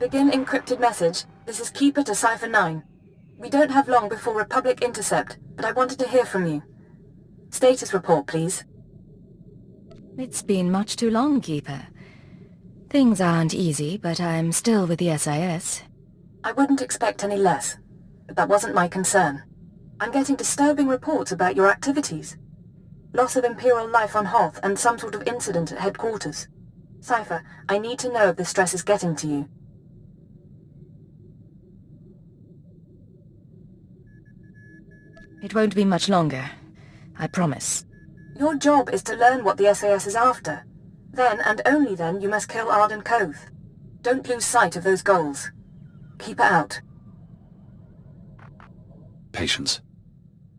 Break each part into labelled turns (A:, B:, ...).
A: Begin encrypted message. This is Keeper to Cipher 9. We don't have long before Republic intercept, but I wanted to hear from you. Status report, please.
B: It's been much too long, Keeper. Things aren't easy, but I'm still with the SIS.
A: I wouldn't expect any less, but that wasn't my concern. I'm getting disturbing reports about your activities. Loss of Imperial life on Hoth and some sort of incident at headquarters. Cipher, I need to know if the stress is getting to you.
B: It won't be much longer. I promise.
A: Your job is to learn what the SAS is after. Then, and only then, you must kill Arden Koth. Don't lose sight of those goals. Keep it out.
C: Patience.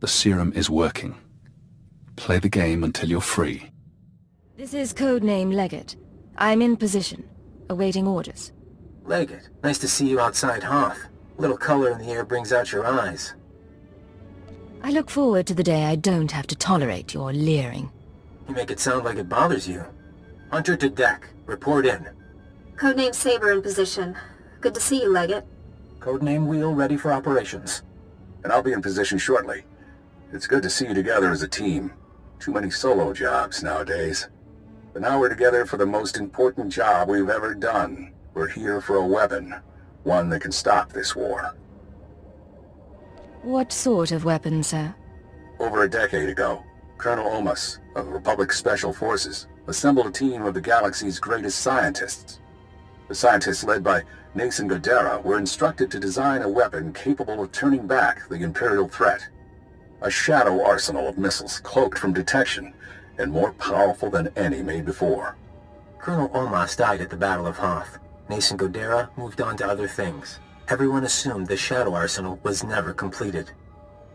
C: The serum is working. Play the game until you're free.
B: This is codename Leggett. I'm in position, awaiting orders.
D: Leggett, nice to see you outside Hoth. A little color in the air brings out your eyes.
B: I look forward to the day I don't have to tolerate your leering.
D: You make it sound like it bothers you. Hunter to deck. Report in.
E: Codename Saber in position. Good to see you, Leggett.
D: Codename Wheel ready for operations.
F: And I'll be in position shortly. It's good to see you together as a team. Too many solo jobs nowadays. But now we're together for the most important job we've ever done. We're here for a weapon. One that can stop this war.
B: What sort of weapon, sir?
F: Over a decade ago, Colonel Omas of the Republic Special Forces assembled a team of the galaxy's greatest scientists. The scientists led by Nason Godera were instructed to design a weapon capable of turning back the Imperial threat. A shadow arsenal of missiles cloaked from detection and more powerful than any made before.
D: Colonel Omas died at the Battle of Hoth. Nason Godera moved on to other things. Everyone assumed the shadow arsenal was never completed.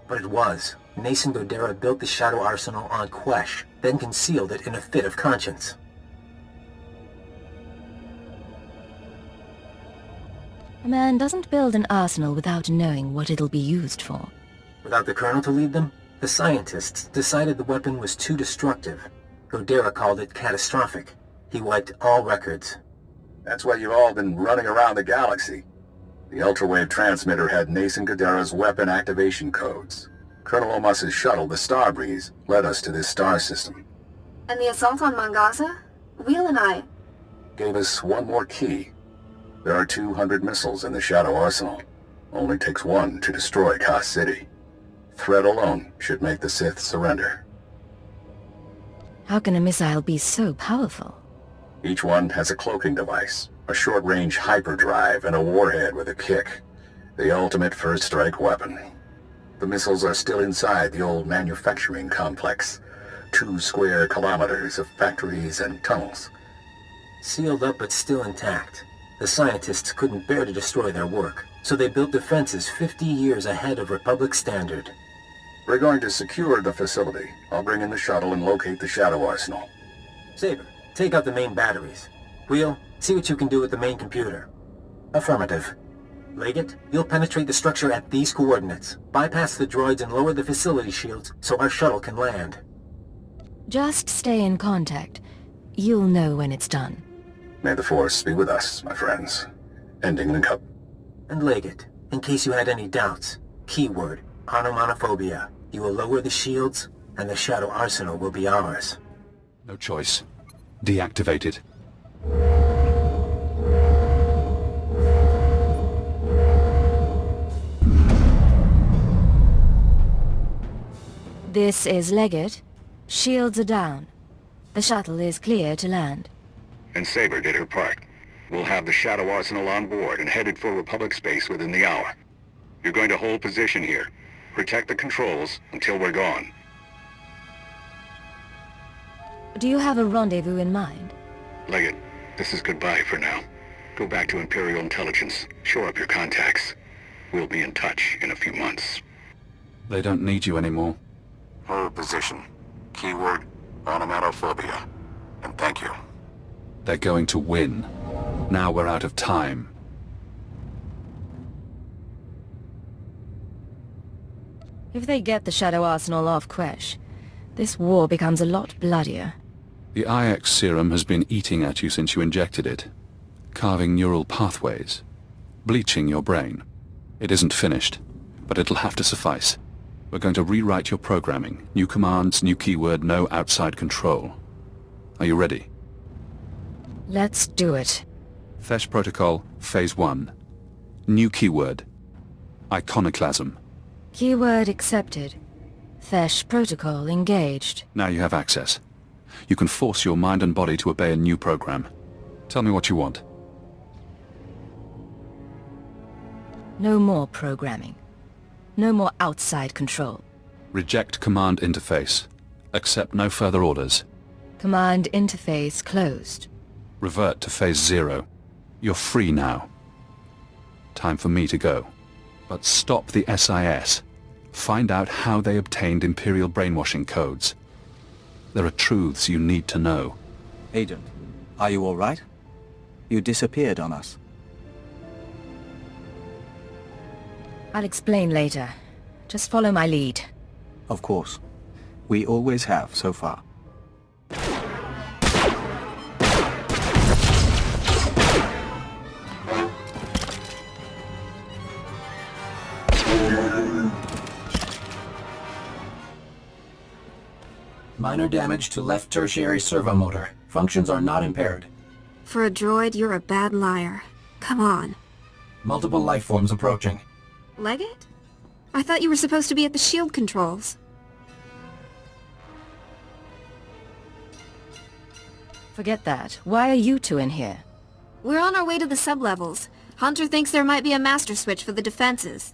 D: But it was. Nason Godera built the shadow arsenal on Quesh, then concealed it in a fit of conscience.
B: A man doesn't build an arsenal without knowing what it'll be used for.
D: Without the Colonel to lead them, the scientists decided the weapon was too destructive. Godera called it catastrophic. He wiped all records.
F: That's why you've all been running around the galaxy. The ultrawave transmitter had Nason Godera's weapon activation codes. Colonel Omas's shuttle, the Starbreeze, led us to this star system.
E: And the assault on Mongaza? Wheel and I...
F: Gave us one more key. There are 200 missiles in the Shadow Arsenal. Only takes one to destroy Koth City. Threat alone should make the Sith surrender.
B: How can a missile be so powerful?
F: Each one has a cloaking device, a short-range hyperdrive, and a warhead with a kick. The ultimate first-strike weapon. The missiles are still inside the old manufacturing complex. 2 square kilometers of factories and tunnels.
D: Sealed up but still intact. The scientists couldn't bear to destroy their work, so they built defenses 50 years ahead of Republic standard.
F: We're going to secure the facility. I'll bring in the shuttle and locate the Shadow Arsenal.
D: Saber, take out the main batteries. Wheel, see what you can do with the main computer. Affirmative. Leggett, you'll penetrate the structure at these coordinates. Bypass the droids and lower the facility shields so our shuttle can land.
B: Just stay in contact. You'll know when it's done.
F: May the Force be with us, my friends. Ending link-up.
D: And Leggett, in case you had any doubts, keyword, onomatophobia. You will lower the shields, and the Shadow Arsenal will be ours.
C: No choice. Deactivated.
B: This is Leggett. Shields are down. The shuttle is clear to land.
F: And Saber did her part. We'll have the Shadow Arsenal on board and headed for Republic space within the hour. You're going to hold position here. Protect the controls until we're gone.
B: Do you have a rendezvous in mind?
F: Leggett, this is goodbye for now. Go back to Imperial Intelligence. Shore up your contacts. We'll be in touch in a few months.
C: They don't need you anymore.
F: Hold position. Keyword, onomatophobia. And thank you.
C: They're going to win. Now we're out of time.
B: If they get the Shadow Arsenal off Quesh, this war becomes a lot bloodier.
C: The IX serum has been eating at you since you injected it, carving neural pathways. bleaching your brain. It isn't finished, but it'll have to suffice. We're going to rewrite your programming. New commands, new keyword, no outside control. Are you ready?
B: Let's do it.
C: Fesh Protocol, Phase 1. New keyword. Iconoclasm.
B: Keyword accepted. Fesh protocol engaged.
C: Now you have access. You can force your mind and body to obey a new program. Tell me what you want.
B: No more programming. No more outside control.
C: Reject command interface. Accept no further orders.
B: Command interface closed.
C: Revert to Phase 0. You're free now. Time for me to go. But stop the SIS. Find out how they obtained Imperial brainwashing codes. There are truths you need to know.
G: Agent, are you all right? You disappeared on us.
B: I'll explain later. Just follow my lead.
G: Of course. We always have so far.
H: Minor damage to left tertiary servo motor. Functions are not impaired.
E: For a droid, you're a bad liar. Come on.
H: Multiple life forms approaching.
E: Leggett? I thought you were supposed to be at the shield controls.
B: Forget that. Why are you two in here?
E: We're on our way to the sublevels. Hunter thinks there might be a master switch for the defenses.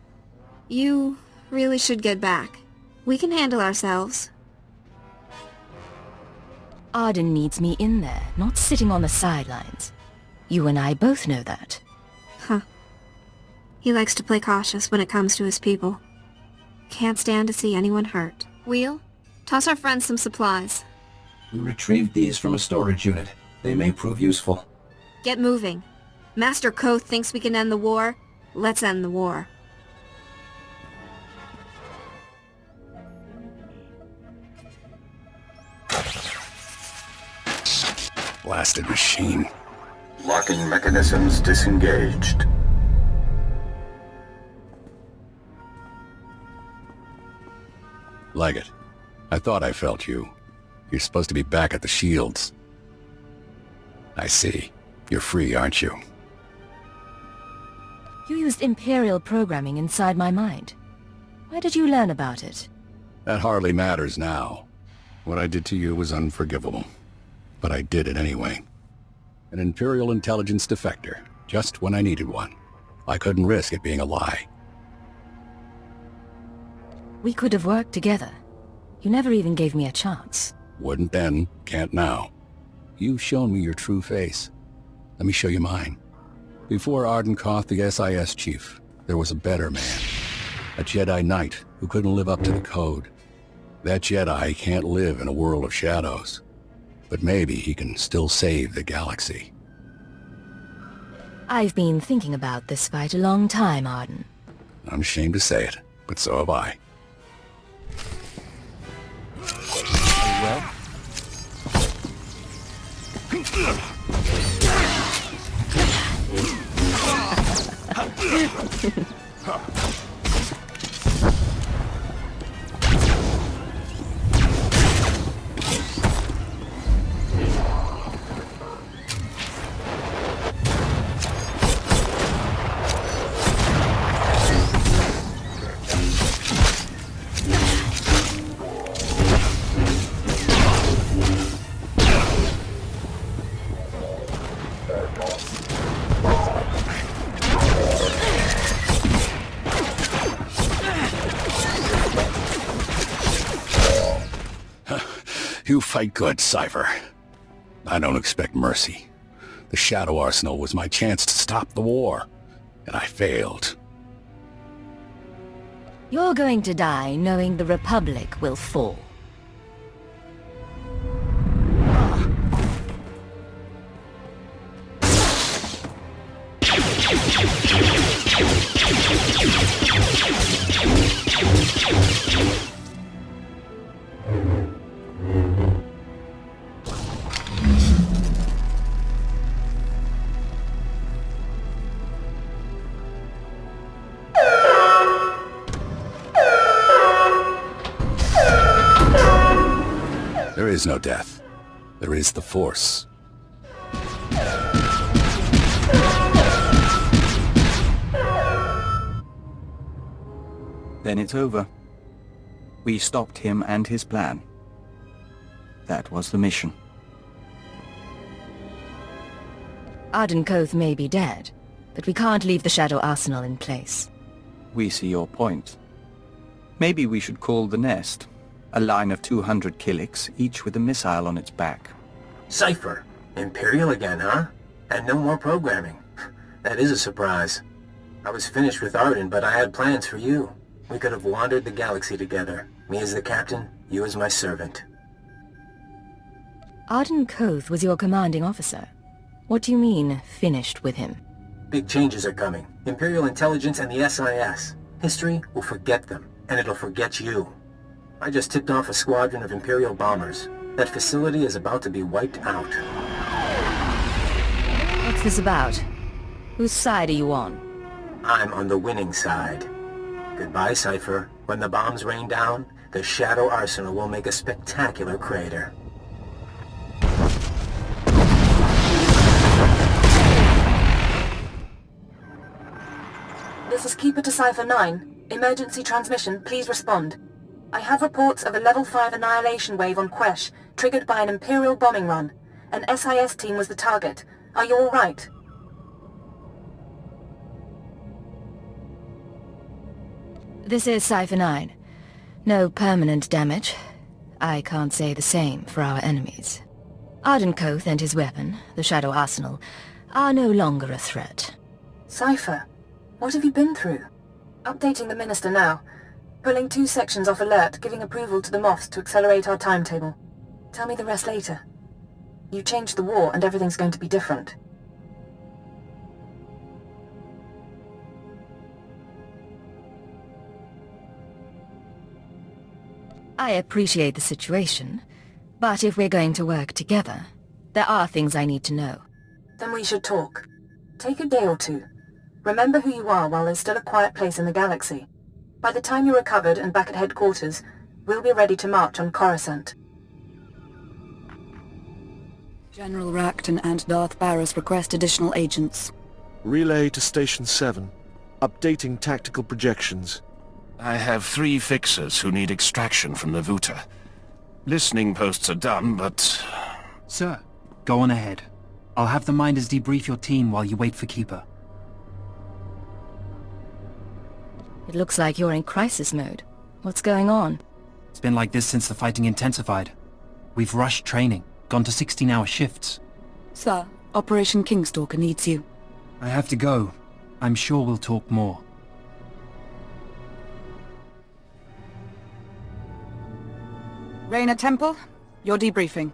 E: You really should get back. We can handle ourselves.
B: Arden needs me in there, not sitting on the sidelines. You and I both know that.
E: Huh. He likes to play cautious when it comes to his people. Can't stand to see anyone hurt. Wheel, toss our friends some supplies.
H: We retrieved these from a storage unit. They may prove useful.
E: Get moving. Master Koth thinks we can end the war. Let's end the war.
F: Blasted machine. Locking mechanisms disengaged. Leggett, I thought I felt you. You're supposed to be back at the shields. I see. You're free, aren't you?
B: You used Imperial programming inside my mind. Why did you learn about it?
F: That hardly matters now. What I did to you was unforgivable. But I did it anyway. An Imperial intelligence defector, just when I needed one. I couldn't risk it being a lie.
B: We could have worked together. You never even gave me a chance.
F: Wouldn't then, can't now. You've shown me your true face. Let me show you mine. Before Arden Koth, the SIS chief, there was a better man. A Jedi Knight who couldn't live up to the code. That Jedi can't live in a world of shadows. But maybe he can still save the galaxy.
B: I've been thinking about this fight a long time, Arden.
F: I'm ashamed to say it, but so have I.
G: Well?
F: You fight good, Cypher. I don't expect mercy. The Shadow Arsenal was my chance to stop the war, and I failed.
B: You're going to die knowing the Republic will fall.
F: is no death. There is the Force.
G: Then it's over. We stopped him and his plan. That was the mission.
B: Arden Koth may be dead, but we can't leave the Shadow Arsenal in place.
G: We see your point. Maybe we should call the nest. A line of 200 Killiks, each with a missile on its back.
D: Cypher. Imperial again, huh? And no more programming. That is a surprise. I was finished with Arden, but I had plans for you. We could have wandered the galaxy together. Me as the captain, you as my servant.
B: Arden Koth was your commanding officer. What do you mean, finished with him?
D: Big changes are coming. Imperial intelligence and the SIS. History will forget them, and it'll forget you. I just tipped off a squadron of Imperial bombers. That facility is about to be wiped out.
B: What's this about? Whose side are you on?
D: I'm on the winning side. Goodbye, Cypher. When the bombs rain down, the Shadow Arsenal will make a spectacular crater.
A: This is Keeper to Cypher 9. Emergency transmission, please respond. I have reports of a Level 5 annihilation wave on Quesh, triggered by an Imperial bombing run. An SIS team was the target. Are you all right?
B: This is Cypher 9. No permanent damage. I can't say the same for our enemies. Arden Koth and his weapon, the Shadow Arsenal, are no longer a threat.
A: Cypher, what have you been through? Updating the Minister now. Pulling 2 sections off alert, giving approval to the Moffs to accelerate our timetable. Tell me the rest later. You changed the war and everything's going to be different.
B: I appreciate the situation, but if we're going to work together, there are things I need to know.
A: Then we should talk. Take a day or two. Remember who you are while there's still a quiet place in the galaxy. By the time you're recovered and back at headquarters, we'll be ready to march on Coruscant.
I: General Racton and Darth Barris request additional agents.
J: Relay to Station 7. Updating tactical projections.
K: I have 3 fixers who need extraction from the SWTOR. Listening posts are done, but...
L: Sir, go on ahead. I'll have the Minders debrief your team while you wait for Keeper.
B: It looks like you're in crisis mode. What's going on?
L: It's been like this since the fighting intensified. We've rushed training, gone to 16-hour shifts.
I: Sir, Operation Kingstalker needs you.
L: I have to go. I'm sure we'll talk more.
I: Reyna Temple, your debriefing.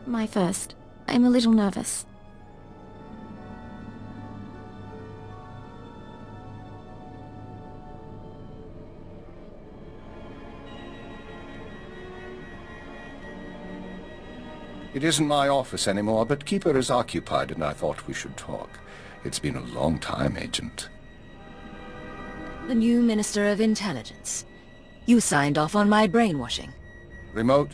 E: My first. I'm a little nervous.
F: It isn't my office anymore, but Keeper is occupied and I thought we should talk. It's been a long time, Agent.
B: The new Minister of Intelligence. You signed off on my brainwashing.
F: Remote?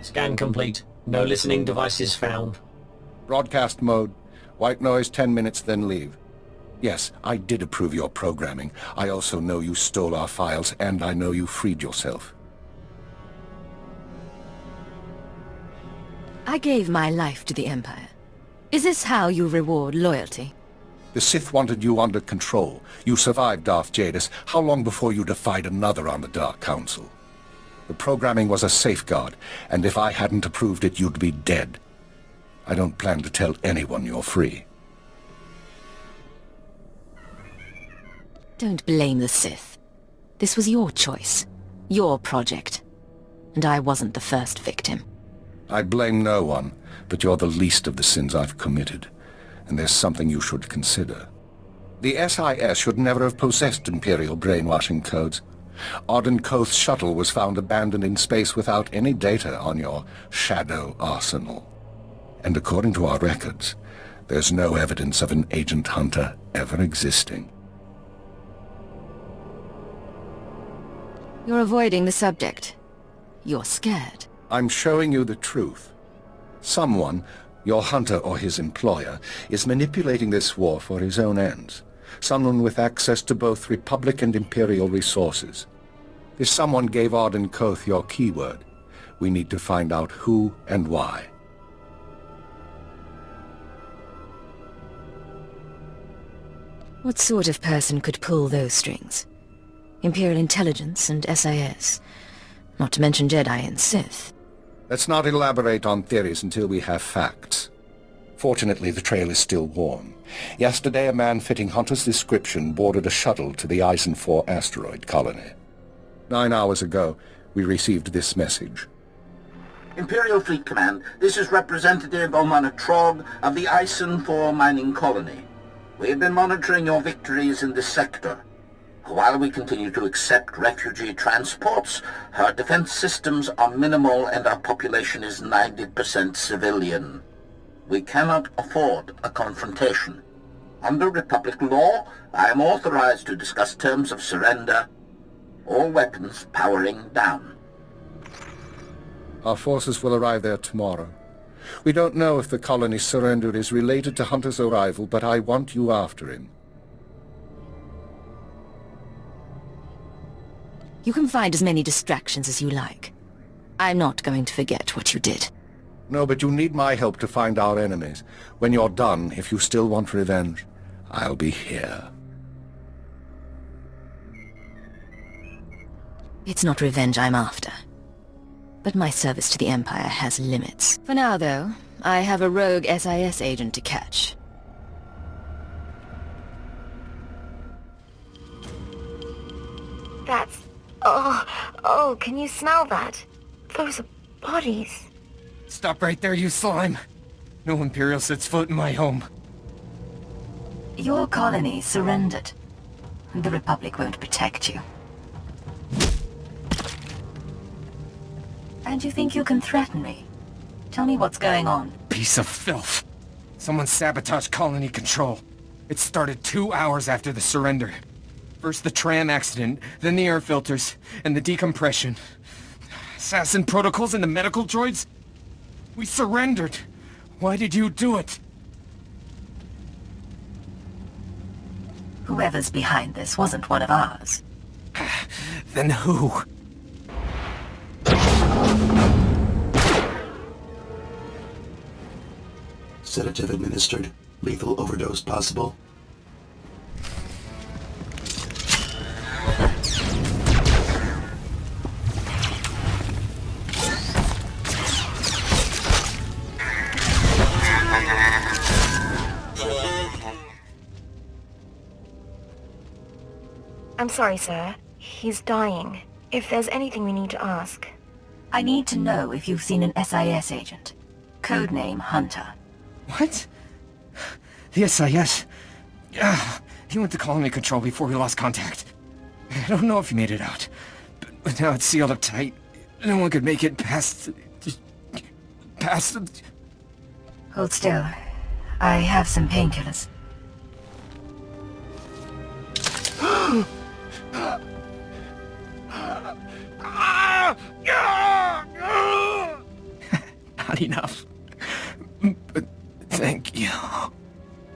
H: Scan complete. No listening devices found.
F: Broadcast mode. White noise 10 minutes, then leave. Yes, I did approve your programming. I also know you stole our files, and I know you freed yourself.
B: I gave my life to the Empire. Is this how you reward loyalty?
F: The Sith wanted you under control. You survived Darth Jadis. How long before you defied another on the Dark Council? The programming was a safeguard, and if I hadn't approved it, you'd be dead. I don't plan to tell anyone you're free.
B: Don't blame the Sith. This was your choice. Your project. And I wasn't the first victim.
F: I blame no one, but you're the least of the sins I've committed. And there's something you should consider. The SIS should never have possessed Imperial brainwashing codes. Arden Koth's shuttle was found abandoned in space without any data on your Shadow Arsenal. And according to our records, there's no evidence of an Agent Hunter ever existing.
B: You're avoiding the subject. You're scared.
M: I'm showing you the truth. Someone, your hunter or his employer, is manipulating this war for his own ends. Someone with access to both Republic and Imperial resources. This someone gave Arden Koth your keyword. We need to find out who and why.
B: What sort of person could pull those strings? Imperial intelligence and SIS. Not to mention Jedi and Sith.
M: Let's not elaborate on theories until we have facts. Fortunately, the trail is still warm. Yesterday, a man fitting Hunter's description boarded a shuttle to the Eisen 4 asteroid colony. 9 hours ago, we received this message.
N: Imperial Fleet Command, this is Representative Omana Trog of the Eisen 4 mining colony. We have been monitoring your victories in this sector. While we continue to accept refugee transports, our defense systems are minimal and our population is 90% civilian. We cannot afford a confrontation. Under Republic law, I am authorized to discuss terms of surrender. All weapons powering down.
M: Our forces will arrive there tomorrow. We don't know if the colony's surrender is related to Hunter's arrival, but I want you after him.
B: You can find as many distractions as you like. I'm not going to forget what you did.
M: No, but you need my help to find our enemies. When you're done, if you still want revenge, I'll be here.
B: It's not revenge I'm after. But my service to the Empire has limits. For now, though, I have a rogue SIS agent to catch.
E: That's... Oh, can you smell that? Those are bodies.
O: Stop right there, you slime. No Imperial sets foot in my home.
A: Your colony surrendered. The Republic won't protect you. And you think you can threaten me? Tell me what's going on.
O: Piece of filth. Someone sabotaged colony control. It started 2 hours after the surrender. First the tram accident, then the air filters, and the decompression. Assassin protocols and the medical droids? We surrendered. Why did you do it?
A: Whoever's behind this wasn't one of ours.
O: Then who?
P: Sedative administered. Lethal overdose possible.
E: I'm sorry, sir. He's dying. If there's anything we need to ask...
A: I need to know if you've seen an SIS agent. Codename Hunter.
O: What? The SIS? He went to colony control before we lost contact. I don't know if he made it out. But now it's sealed up tight. No one could make it past...
A: Hold still. I have some painkillers.
O: Not enough. But thank you.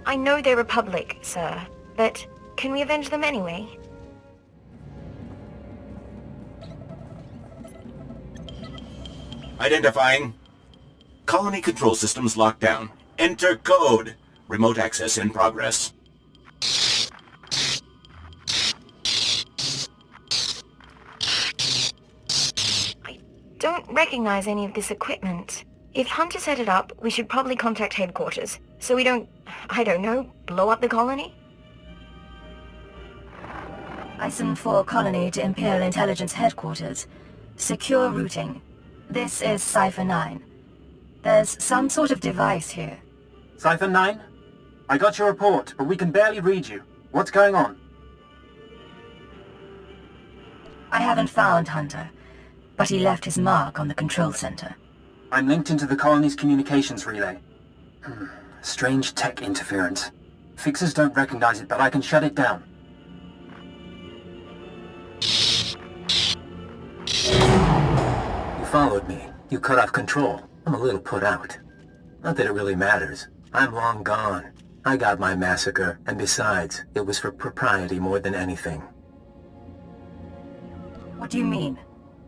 E: I know they're Republic, sir, but can we avenge them anyway?
Q: Identifying. Colony control systems locked down. Enter code. Remote access in progress.
E: I don't recognize any of this equipment. If Hunter set it up, we should probably contact headquarters, so we don't, I don't know, blow up the colony?
A: Eisen 4 colony to Imperial Intelligence headquarters. Secure routing. This is Cipher 9. There's some sort of device here.
D: Cipher 9? I got your report, but we can barely read you. What's going on?
A: I haven't found Hunter, but he left his mark on the control center.
D: I'm linked into the colony's communications relay. Strange tech interference. Fixers don't recognize it, but I can shut it down. followed me. You cut off control. I'm a little put out. Not that it really matters. I'm long gone. I got my massacre, and besides, it was for propriety more than anything.
A: What do you mean?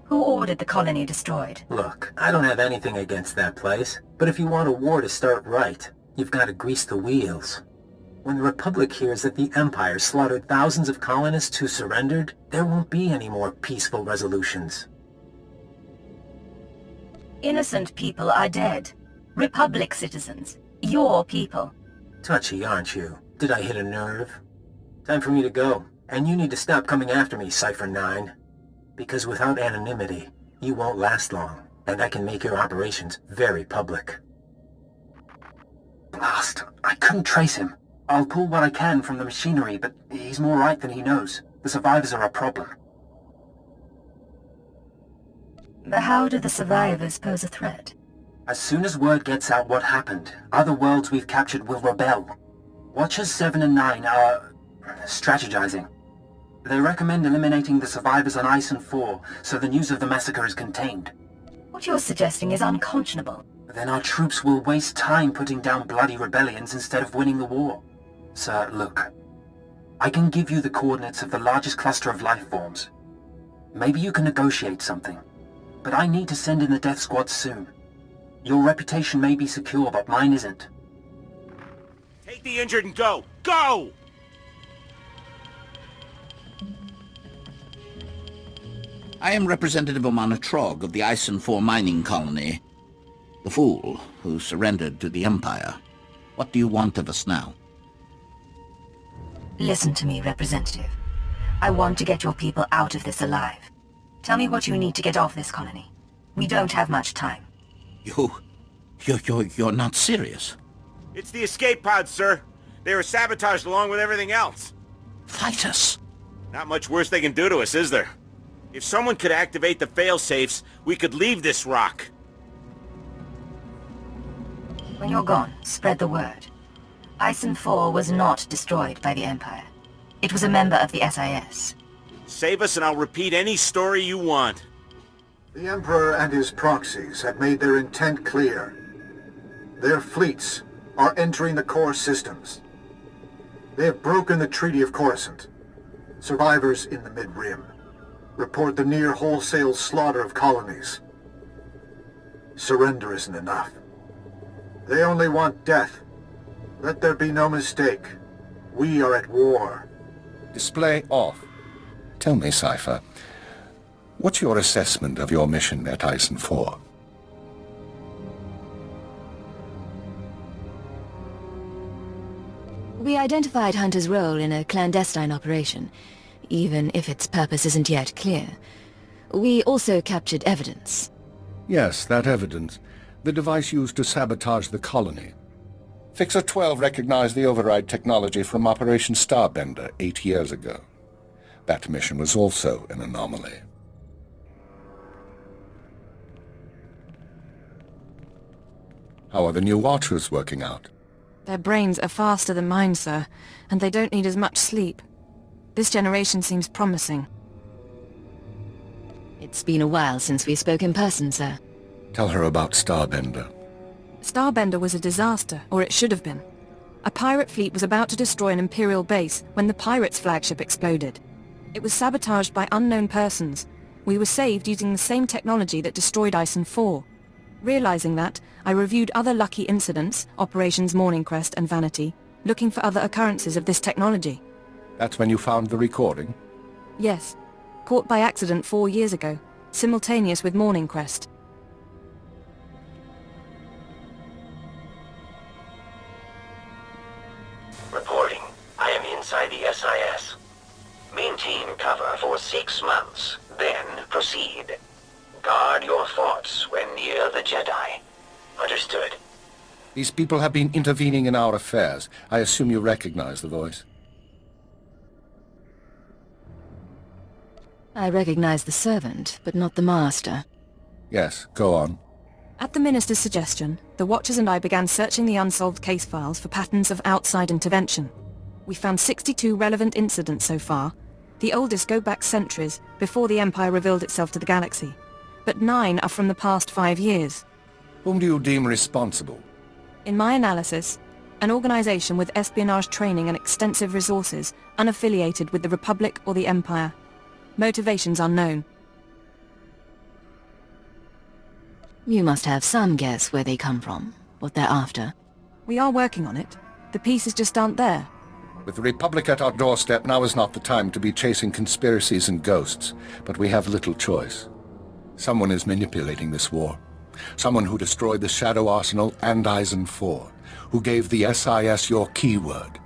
A: Who ordered the colony destroyed?
D: Look, I don't have anything against that place, but if you want a war to start right, you've got to grease the wheels. When the Republic hears that the Empire slaughtered thousands of colonists who surrendered, there won't be any more peaceful resolutions.
A: Innocent people are dead. Republic citizens. Your people.
D: Touchy, aren't you? Did I hit a nerve? Time for me to go, and you need to stop coming after me, Cypher 9. Because without anonymity, you won't last long, and I can make your operations very public.
R: Blast! I couldn't trace him. I'll pull what I can from the machinery, but he's more right than he knows. The survivors are a problem.
A: How do the survivors pose a threat?
R: As soon as word gets out what happened, other worlds we've captured will rebel. Watchers 7 and 9 are strategizing. They recommend eliminating the survivors on Ison 4, so the news of the massacre is contained.
A: What you're suggesting is unconscionable.
R: Then our troops will waste time putting down bloody rebellions instead of winning the war. Sir, look. I can give you the coordinates of the largest cluster of life forms. Maybe you can negotiate something. But I need to send in the death squad soon. Your reputation may be secure, but mine isn't.
Q: Take the injured and go! Go!
N: I am Representative Omana Trog of the Ison 4 mining colony. The fool who surrendered to the Empire. What do you want of us now?
A: Listen to me, Representative. I want to get your people out of this alive. Tell me what you need to get off this colony. We don't have much time.
N: You're not serious.
Q: It's the escape pods, sir. They were sabotaged along with everything else.
N: Fight us.
Q: Not much worse they can do to us, is there? If someone could activate the fail-safes, we could leave this rock.
A: When you're gone, spread the word. Ison 4 was not destroyed by the Empire. It was a member of the SIS.
Q: Save us and I'll repeat any story you want.
S: The Emperor and his proxies have made their intent clear. Their fleets are entering the core systems. They have broken the Treaty of Coruscant. Survivors in the Mid-Rim report the near wholesale slaughter of colonies. Surrender isn't enough. They only want death. Let there be no mistake. We are at war.
M: Display off. Tell me, Cypher, what's your assessment of your mission at Ison 4?
B: We identified Hunter's role in a clandestine operation, even if its purpose isn't yet clear. We also captured evidence.
M: Yes, that evidence. The device used to sabotage the colony. Fixer 12 recognized the override technology from Operation Starbender 8 years ago. That mission was also an anomaly. How are the new Watchers working out?
T: Their brains are faster than mine, sir, and they don't need as much sleep. This generation seems promising.
B: It's been a while since we spoke in person, sir.
M: Tell her about Starbender.
T: Starbender was a disaster, or it should have been. A pirate fleet was about to destroy an Imperial base when the pirates' flagship exploded. It was sabotaged by unknown persons. We were saved using the same technology that destroyed Ison 4. Realizing that, I reviewed other lucky incidents, Operations Morning Crest and Vanity, looking for other occurrences of this technology.
M: That's when you found the recording?
T: Yes. Caught by accident 4 years ago, simultaneous with Morning Crest.
U: Reporting. I am inside the SIS. Maintain cover for 6 months, then proceed. Guard your thoughts when near the Jedi. Understood.
M: These people have been intervening in our affairs. I assume you recognize the voice.
B: I recognize the servant, but not the master.
M: Yes, go on.
T: At the Minister's suggestion, the Watchers and I began searching the unsolved case files for patterns of outside intervention. We found 62 relevant incidents so far. The oldest go back centuries, before the Empire revealed itself to the galaxy. but 9 are from the past 5 years.
M: Whom do you deem responsible?
T: In my analysis, an organization with espionage training and extensive resources, unaffiliated with the Republic or the Empire. Motivations unknown.
B: You must have some guess where they come from, what they're after.
T: We are working on it. The pieces just aren't there.
M: With the Republic at our doorstep, now is not the time to be chasing conspiracies and ghosts, but we have little choice. Someone is manipulating this war. Someone who destroyed the Shadow Arsenal and Eisen 4, who gave the SIS your keyword.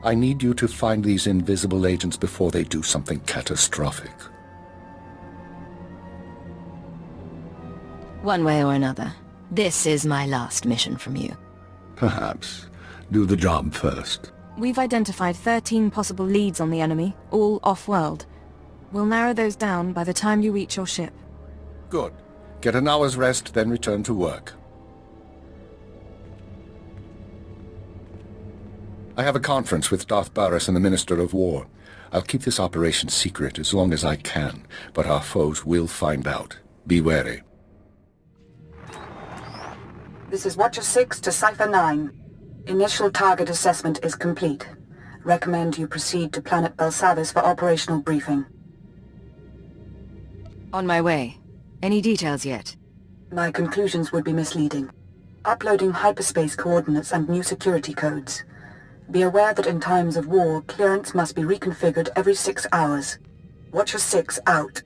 M: I need you to find these invisible agents before they do something catastrophic.
B: One way or another, this is my last mission from you.
M: Perhaps. Do the job first.
T: We've identified 13 possible leads on the enemy, all off-world. We'll narrow those down by the time you reach your ship.
M: Good. Get an hour's rest, then return to work. I have a conference with Darth Baras and the Minister of War. I'll keep this operation secret as long as I can, but our foes will find out. Be wary.
A: This is Watcher 6 to Cipher 9. Initial target assessment is complete. Recommend you proceed to Planet Belsavis for operational briefing.
B: On my way. Any details yet?
A: My conclusions would be misleading. Uploading hyperspace coordinates and new security codes. Be aware that in times of war, clearance must be reconfigured every 6 hours. Watcher 6 out.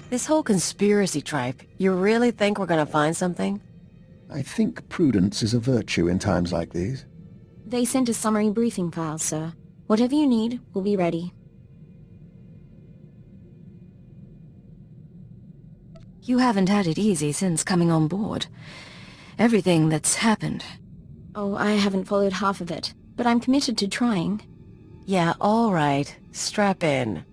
C: This whole conspiracy tripe, you really think we're gonna find something?
P: I think prudence is a virtue in times like these.
E: They sent a summary briefing file, sir. Whatever you need, we'll be ready.
B: You haven't had it easy since coming on board. Everything that's happened.
E: Oh, I haven't followed half of it, but I'm committed to trying.
C: Yeah, all right. Strap in.